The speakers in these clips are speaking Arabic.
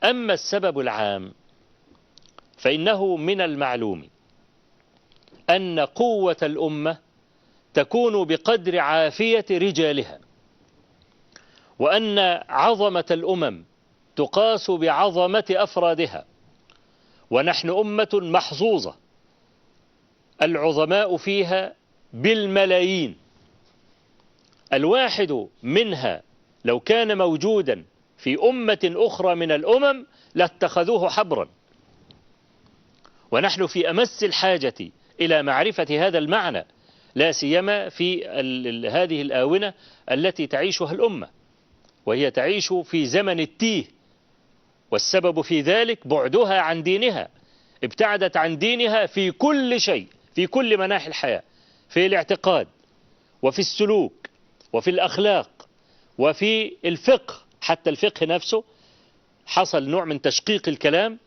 أما السبب العام فإنه من المعلوم أن قوة الأمة تكون بقدر عافية رجالها، وأن عظمة الأمم تقاس بعظمة أفرادها، ونحن أمة محظوظة العظماء فيها بالملايين، الواحد منها لو كان موجودا في أمة أخرى من الأمم لاتخذوه حبرا، ونحن في أمس الحاجة إلى معرفة هذا المعنى، لا سيما في هذه الآونة التي تعيشها الأمة، وهي تعيش في زمن التيه، والسبب في ذلك بعدها عن دينها، ابتعدت عن دينها في كل شيء، في كل مناحي الحياة، في الاعتقاد وفي السلوك وفي الأخلاق وفي الفقه، حتى الفقه نفسه حصل نوع من تشقيق الكلام،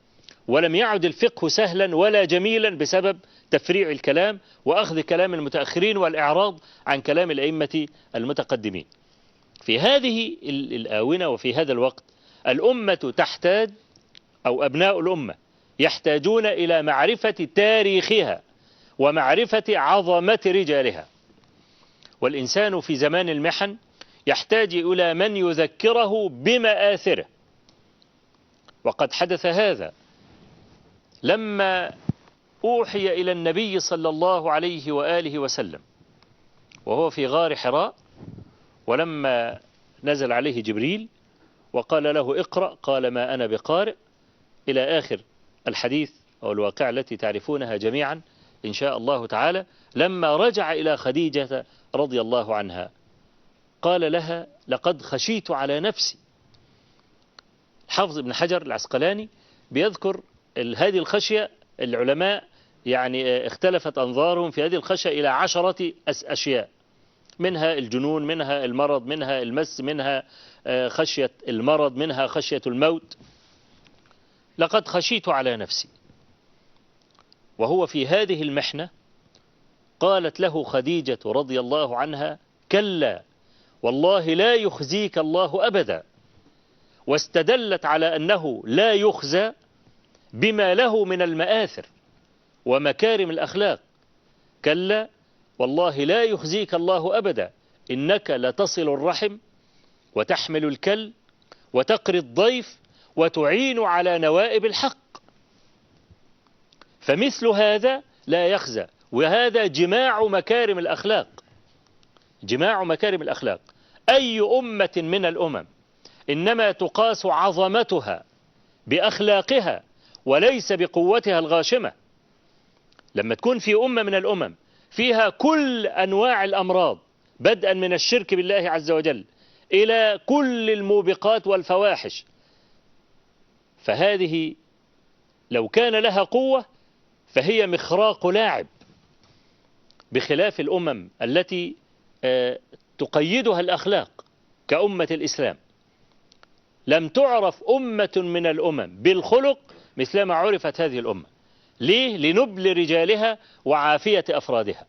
ولم يعد الفقه سهلا ولا جميلا بسبب تفريع الكلام وأخذ كلام المتأخرين والإعراض عن كلام الأئمة المتقدمين. في هذه الآونة وفي هذا الوقت الأمة تحتاج، أو أبناء الأمة يحتاجون إلى معرفة تاريخها ومعرفة عظمة رجالها، والإنسان في زمان المحن يحتاج إلى من يذكره بمآثره، وقد حدث هذا لما أوحي إلى النبي صلى الله عليه وآله وسلم وهو في غار حراء، ولما نزل عليه جبريل وقال له اقرأ قال ما أنا بقارئ، إلى آخر الحديث أو الواقع التي تعرفونها جميعا إن شاء الله تعالى. لما رجع إلى خديجة رضي الله عنها قال لها لقد خشيت على نفسي. حافظ ابن حجر العسقلاني بيذكر هذه الخشية، العلماء يعني اختلفت أنظارهم في هذه الخشية إلى 10 أشياء، منها الجنون، منها المرض، منها المس، منها خشية المرض، منها خشية الموت. لقد خشيت على نفسي، وهو في هذه المحنة قالت له خديجة رضي الله عنها كلا والله لا يخزيك الله أبدا، واستدلت على أنه لا يخزى بما له من المآثر ومكارم الأخلاق. كلا والله لا يخزيك الله أبدا إنك لتصل الرحم وتحمل الكل وتقري الضيف وتعين على نوائب الحق، فمثل هذا لا يخزى، وهذا جماع مكارم الأخلاق، جماع مكارم الأخلاق. أي أمة من الأمم إنما تقاس عظمتها بأخلاقها وليس بقوتها الغاشمة. لما تكون في أمة من الأمم فيها كل أنواع الأمراض بدءا من الشرك بالله عز وجل إلى كل الموبقات والفواحش، فهذه لو كان لها قوة فهي مخراق لاعب، بخلاف الأمم التي تقيدها الأخلاق كأمة الإسلام. لم تعرف أمة من الأمم بالخلق مثلما عرفت هذه الأمة. ليه؟ لنبل رجالها وعافية أفرادها.